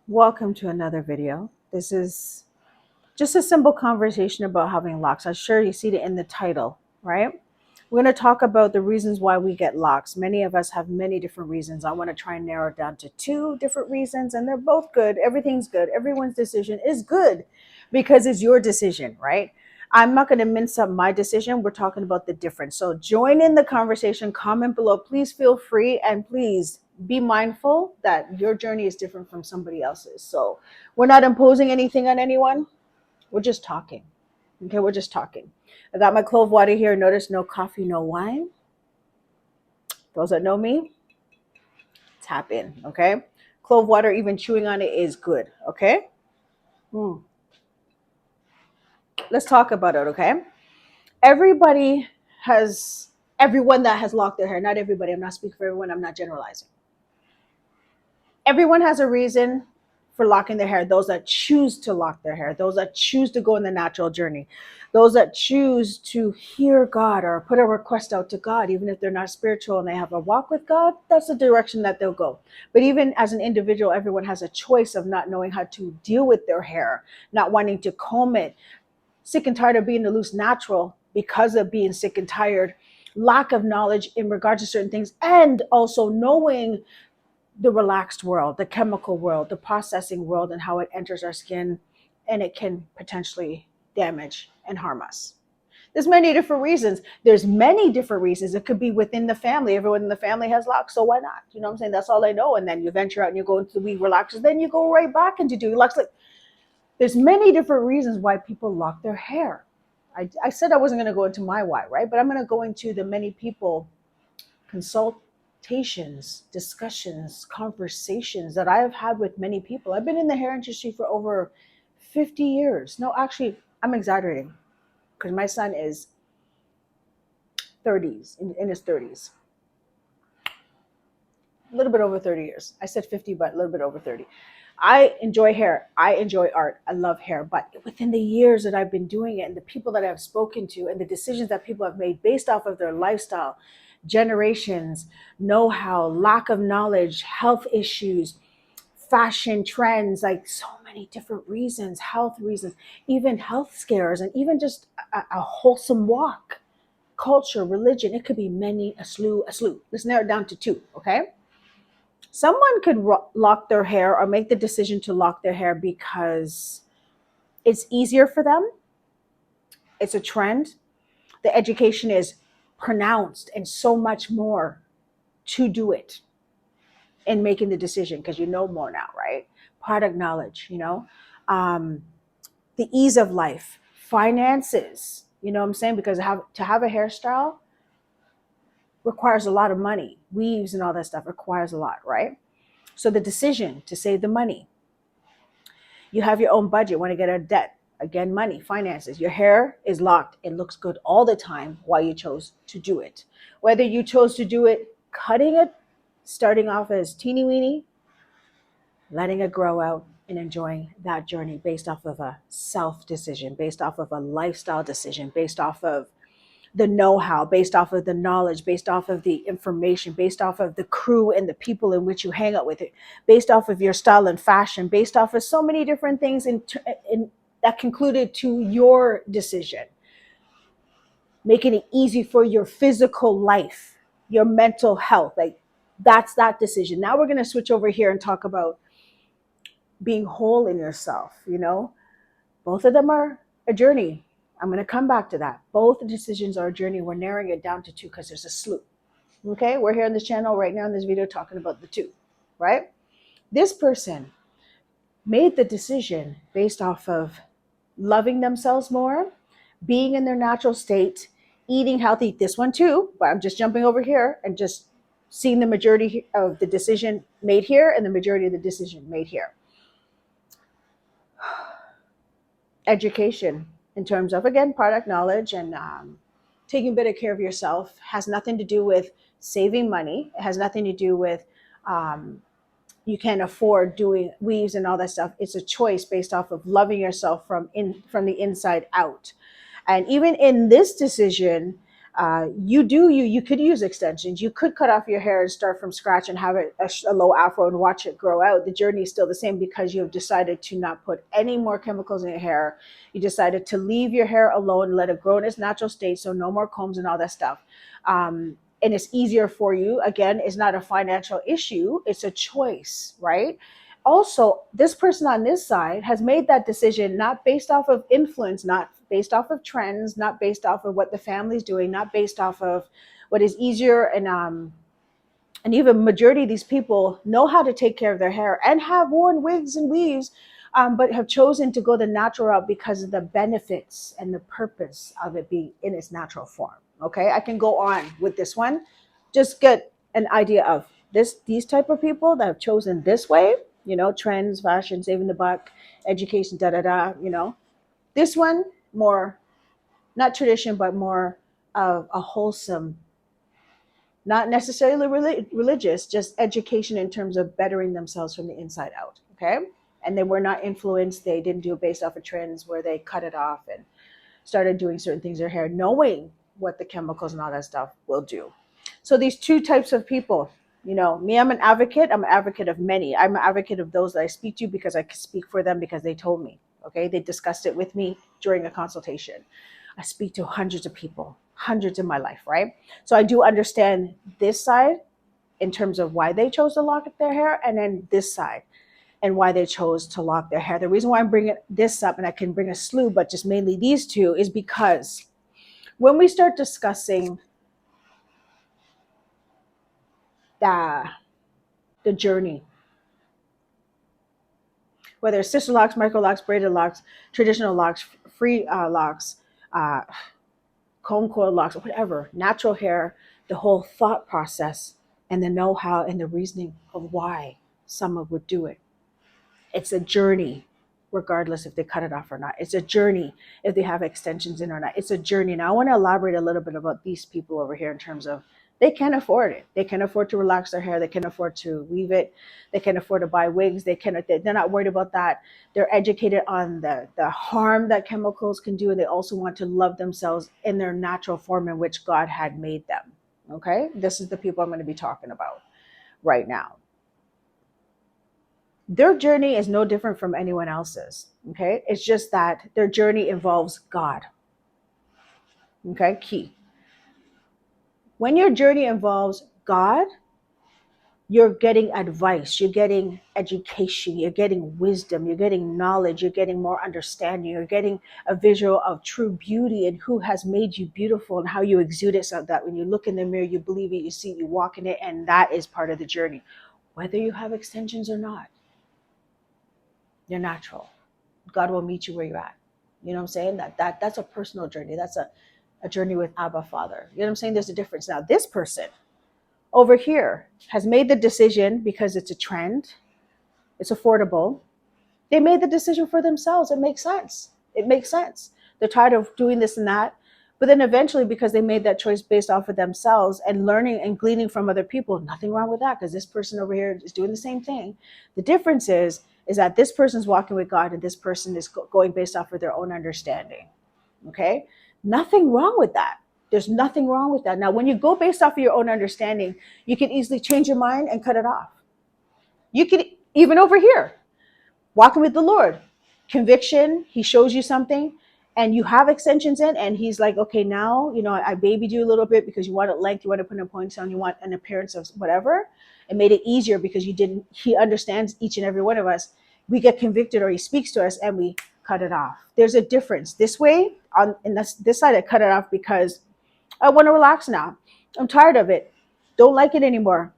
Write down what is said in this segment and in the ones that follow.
Welcome to another video. This is just a simple conversation about having locks. I'm sure you see it in the title, right? We're going to talk about the reasons why we get locks. Many of us have many different reasons. I want to try and narrow it down to two different reasons, and they're both good. Everything's good. Everyone's decision is good because it's your decision, right? I'm not going to mince up my decision. We're talking about the difference. So join in the conversation, comment below. Please feel free, and please be mindful that your journey is different from somebody else's. So we're not imposing anything on anyone. We're just talking. Okay, we're just talking. I got my clove water here. Notice no coffee, no wine. Those that know me, tap in. Okay, clove water, even chewing on it is good. Okay. Hmm. Let's talk about it. Okay. Everybody has, everyone that has locked their hair. Not everybody. I'm not speaking for everyone. I'm not generalizing. Everyone has a reason for locking their hair. Those that choose to lock their hair, those that choose to go in the natural journey, those that choose to hear God or put a request out to God, even if they're not spiritual and they have a walk with God, that's the direction that they'll go. But even as an individual, everyone has a choice of not knowing how to deal with their hair, not wanting to comb it, sick and tired of being a loose natural because of being sick and tired, lack of knowledge in regards to certain things, and also knowing the relaxed world, the chemical world, the processing world, and how it enters our skin and it can potentially damage and harm us. There's many different reasons. There's many different reasons. It could be within the family. Everyone in the family has locks, so why not? You know what I'm saying? That's all I know. And then you venture out and you go into the weed relaxers, then you go right back into doing locks. Like, there's many different reasons why people lock their hair. I said I wasn't going to go into my why, right? But I'm going to go into the many people consultations, discussions, conversations that I have had with many people. I've been in the hair industry for over 50 years. No, actually, I'm exaggerating because my son is 30s, in his 30s. A little bit over 30 years. I said 50, but a little bit over 30. I enjoy hair. I enjoy art. I love hair. But within the years that I've been doing it and the people that I've spoken to and the decisions that people have made based off of their lifestyle, generations, know-how, lack of knowledge, health issues, fashion trends, like so many different reasons, health reasons, even health scares, and even just a wholesome walk, culture, religion. It could be many, a slew, a slew. Let's narrow it down to two, okay? Someone could lock their hair or make the decision to lock their hair because it's easier for them. It's a trend. The education is pronounced and so much more to do it and making the decision because you know more now, right? Product knowledge, the ease of life, finances, you know what I'm saying? Because to have a hairstyle requires a lot of money. Weaves and all that stuff requires a lot, right? So the decision to save the money, you have your own budget, want to get a debt, again, money, finances. Your hair is locked. It looks good all the time while you chose to do it. Whether you chose to do it cutting it, starting off as teeny weeny, letting it grow out and enjoying that journey based off of a self decision, based off of a lifestyle decision, based off of the know-how, based off of the knowledge, based off of the information, based off of the crew and the people in which you hang out with it, based off of your style and fashion, based off of so many different things that concluded to your decision, making it easy for your physical life, your mental health. Like that's that decision. Now we're going to switch over here and talk about being whole in yourself. Both of them are a journey. I'm going to come back to that. Both decisions are a journey. We're narrowing it down to two because there's a slew. Okay, we're here on this channel right now in this video talking about the two, right? This person made the decision based off of loving themselves more, being in their natural state, eating healthy. This one too, but I'm just jumping over here and just seeing the majority of the decision made here and the majority of the decision made here. Education in terms of, again, product knowledge and taking better care of yourself has nothing to do with saving money. It has nothing to do with you can't afford doing weaves and all that stuff. It's a choice based off of loving yourself from the inside out. And even in this decision, You could use extensions. You could cut off your hair and start from scratch and have it a low afro and watch it grow out. The journey is still the same because you have decided to not put any more chemicals in your hair. You decided to leave your hair alone, let it grow in its natural state, so no more combs and all that stuff. And it's easier for you. Again, it's not a financial issue, it's a choice, right? Also, this person on this side has made that decision not based off of influence, not based off of trends, not based off of what the family's doing, not based off of what is easier. And even majority of these people know how to take care of their hair and have worn wigs and weaves, but have chosen to go the natural route because of the benefits and the purpose of it being in its natural form. Okay, I can go on with this one. Just get an idea of these type of people that have chosen this way. Trends, fashion, saving the buck, education, da da da. This one more not tradition, but more of a wholesome, not necessarily religious, just education in terms of bettering themselves from the inside out. Okay. And they were not influenced. They didn't do it based off of trends where they cut it off and started doing certain things to their hair, knowing what the chemicals and all that stuff will do. So these two types of people, me, I'm an advocate. I'm an advocate of many. I'm an advocate of those that I speak to because I can speak for them because they told me. Okay. They discussed it with me during a consultation. I speak to hundreds of people, hundreds in my life, right? So I do understand this side in terms of why they chose to lock their hair, and then this side and why they chose to lock their hair. The reason why I'm bringing this up, and I can bring a slew, but just mainly these two, is because when we start discussing the journey, whether it's sister locks, micro locks, braided locks, traditional locks, free locks, uh, comb coil locks, whatever, natural hair, the whole thought process and the know-how and the reasoning of why someone would do it. It's a journey, regardless if they cut it off or not. It's a journey if they have extensions in or not. It's a journey. Now I want to elaborate a little bit about these people over here in terms of they can afford it. They can afford to relax their hair. They can afford to weave it. They can afford to buy wigs. They're not worried about that. They're educated on the harm that chemicals can do. And they also want to love themselves in their natural form in which God had made them. Okay. This is the people I'm going to be talking about right now. Their journey is no different from anyone else's. Okay. It's just that their journey involves God. Okay. Key. When your journey involves God, you're getting advice, you're getting education, you're getting wisdom, you're getting knowledge, you're getting more understanding, you're getting a visual of true beauty and who has made you beautiful and how you exude it so that when you look in the mirror, you believe it, you see it, you walk in it, and that is part of the journey. Whether you have extensions or not, you're natural. God will meet you where you're at. You know what I'm saying? That's a personal journey. That's a journey with Abba Father. You know what I'm saying? There's a difference. Now, this person over here has made the decision because it's a trend, it's affordable. They made the decision for themselves. It makes sense. It makes sense. They're tired of doing this and that. But then eventually, because they made that choice based off of themselves and learning and gleaning from other people, nothing wrong with that because this person over here is doing the same thing. The difference is that this person's walking with God and this person is going based off of their own understanding. Okay? Nothing wrong with that. There's nothing wrong with that. Now, when you go based off of your own understanding, you can easily change your mind and cut it off. You could, even over here, walking with the Lord, conviction, he shows you something and you have extensions in and he's like, okay, now, I babied you a little bit because you want it length, you want to put a ponytail, you want an appearance of whatever. It made it easier because he understands each and every one of us. We get convicted or he speaks to us and we cut it off. There's a difference. This way, this side, I cut it off because I want to relax now. I'm tired of it. Don't like it anymore.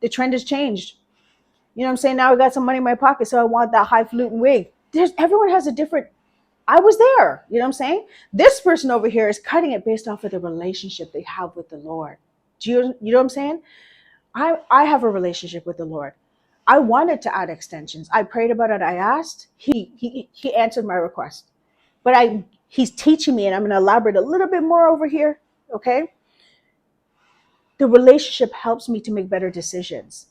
The trend has changed. You know what I'm saying? Now I got some money in my pocket, so I want that highfalutin wig. Everyone has a different. I was there. You know what I'm saying? This person over here is cutting it based off of the relationship they have with the Lord. You know what I'm saying? I have a relationship with the Lord. I wanted to add extensions. I prayed about it. I asked. He answered my request. But he's teaching me, and I'm going to elaborate a little bit more over here. Okay? The relationship helps me to make better decisions.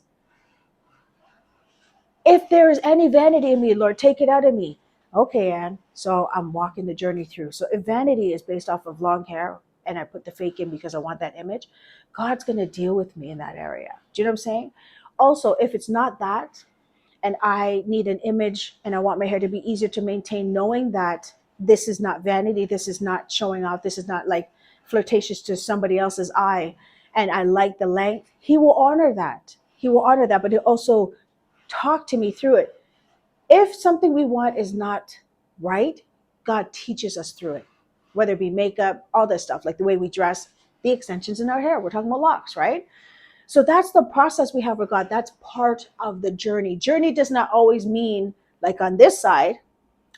If there is any vanity in me, Lord, take it out of me. Okay, Anne. So I'm walking the journey through. So if vanity is based off of long hair, and I put the fake in because I want that image, God's going to deal with me in that area. Do you know what I'm saying? Also, if it's not that, and I need an image and I want my hair to be easier to maintain, knowing that this is not vanity, this is not showing off, this is not like flirtatious to somebody else's eye, and I like the length, he will honor that. He will honor that, but he'll also talk to me through it. If something we want is not right, God teaches us through it, whether it be makeup, all this stuff, like the way we dress, the extensions in our hair. We're talking about locks, right? So that's the process we have with God. That's part of the journey. Journey does not always mean like on this side,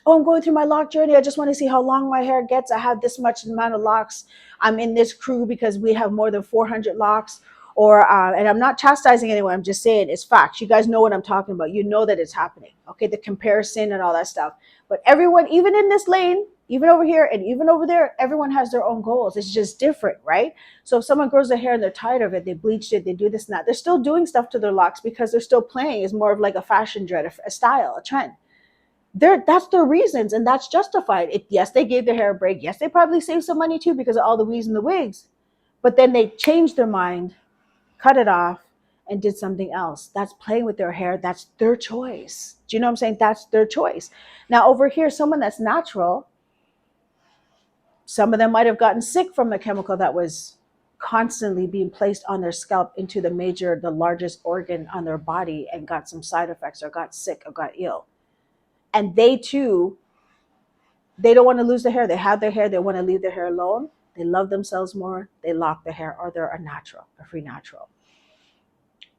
oh, I'm going through my lock journey. I just want to see how long my hair gets. I have this much amount of locks. I'm in this crew because we have more than 400 locks. Or, and I'm not chastising anyone. I'm just saying it's facts. You guys know what I'm talking about. You know that it's happening. Okay, the comparison and all that stuff. But everyone, even in this lane, even over here and even over there, everyone has their own goals. It's just different, right? So if someone grows their hair and they're tired of it, they bleached it, they do this and that. They're still doing stuff to their locks because they're still playing. It's more of like a fashion trend, a style, a trend. That's their reasons, and that's justified. Yes, they gave their hair a break. Yes, they probably saved some money too because of all the weaves and the wigs. But then they changed their mind, cut it off, and did something else. That's playing with their hair. That's their choice. Do you know what I'm saying? That's their choice. Now, over here, someone that's natural, some of them might have gotten sick from the chemical that was constantly being placed on their scalp into the largest organ on their body, and got some side effects or got sick or got ill. And they too, they don't want to lose their hair. They have their hair. They want to leave their hair alone. They love themselves more. They lock their hair, or they're a free natural.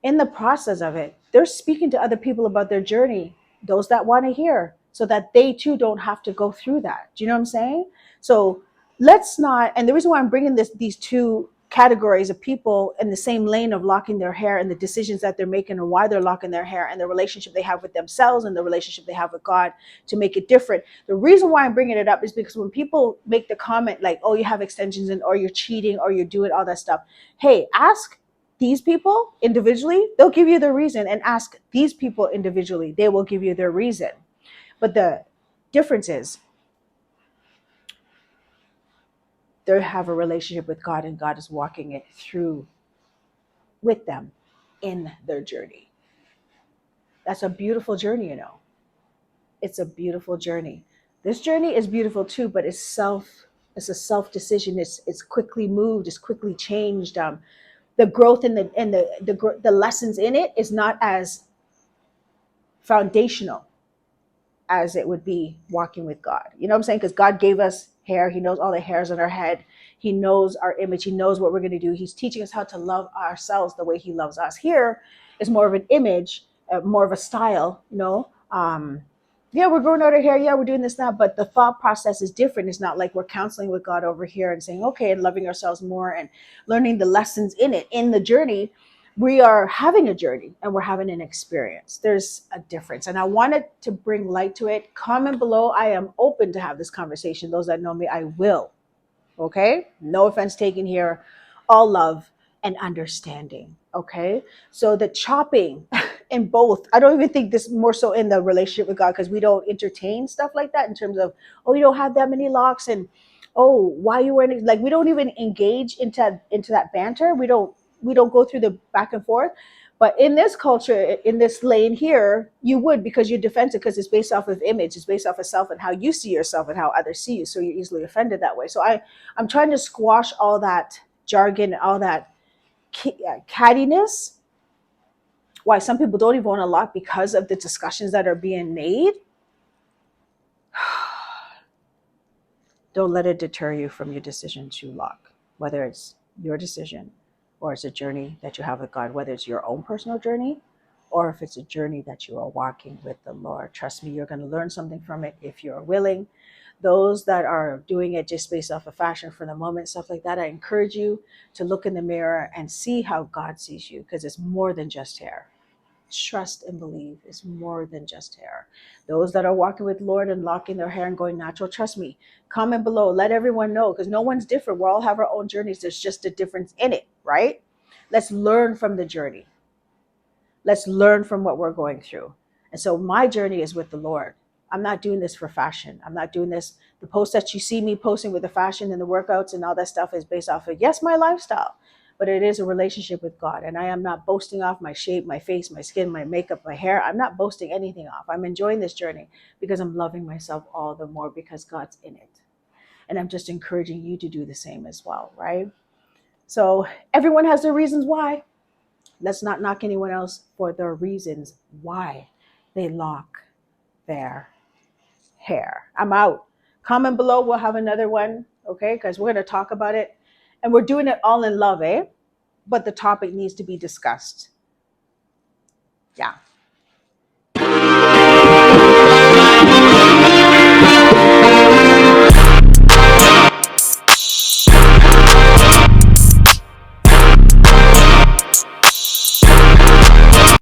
In the process of it, they're speaking to other people about their journey, those that want to hear, so that they too don't have to go through that. Do you know what I'm saying? So let's not, and the reason why I'm bringing these two categories of people in the same lane of locking their hair, and the decisions that they're making and why they're locking their hair, and the relationship they have with themselves and the relationship they have with God to make it different. The reason why I'm bringing it up is because when people make the comment like, oh, you have extensions in, or you're cheating, or you're doing all that stuff, hey, ask these people individually, they'll give you their reason, and ask these people individually, they will give you their reason. But the difference is they have a relationship with God, and God is walking it through with them in their journey. That's a beautiful journey, you know. It's a beautiful journey. This journey is beautiful too, but it's a self decision. It's quickly moved, it's quickly changed. The growth and the lessons in it is not as foundational as it would be walking with God. You know what I'm saying? Because God gave us hair. He knows all the hairs on our head. He knows our image. He knows what we're going to do. He's teaching us how to love ourselves the way he loves us. Here is more of an image, more of a style, you know. Yeah, we're growing out our hair. Yeah, we're doing this now. But the thought process is different. It's not like we're counseling with God over here and saying, okay, and loving ourselves more and learning the lessons in it, in the journey. We are having a journey and we're having an experience. There's a difference. And I wanted to bring light to it. Comment below. I am open to have this conversation. Those that know me, I will. Okay? No offense taken here. All love and understanding. Okay? So the chopping in both, I don't even think this more so in the relationship with God, because we don't entertain stuff like that in terms of, oh, you don't have that many locks, and oh, why you wearing, like, we don't even engage into that banter. We don't go through the back and forth. But in this culture, in this lane here, you would, because you're defensive, because it's based off of image, it's based off of self and how you see yourself and how others see you. So you're easily offended that way. So I'm trying to squash all that jargon, all that cattiness. Why some people don't even want to lock because of the discussions that are being made. Don't let it deter you from your decision to lock, whether it's your decision or it's a journey that you have with God, whether it's your own personal journey or if it's a journey that you are walking with the Lord. Trust me, you're going to learn something from it if you're willing. Those that are doing it just based off of fashion for the moment, stuff like that, I encourage you to look in the mirror and see how God sees you, because it's more than just hair. Trust and believe is more than just hair. Those that are walking with Lord and locking their hair and going natural, trust me, comment below, let everyone know, because no one's different. We all have our own journeys. There's just a difference in it, right? Let's learn from the journey. Let's learn from what we're going through. And so my journey is with the Lord. I'm not doing this for fashion. I'm not doing this. The posts that you see me posting with the fashion and the workouts and all that stuff is based off of, yes, my lifestyle, but it is a relationship with God. And I am not boasting off my shape, my face, my skin, my makeup, my hair. I'm not boasting anything off. I'm enjoying this journey because I'm loving myself all the more because God's in it. And I'm just encouraging you to do the same as well, right? So everyone has their reasons why. Let's not knock anyone else for their reasons why they lock their hair. I'm out. Comment below. We'll have another one, okay? Because we're going to talk about it. And we're doing it all in love, eh? But the topic needs to be discussed. Yeah.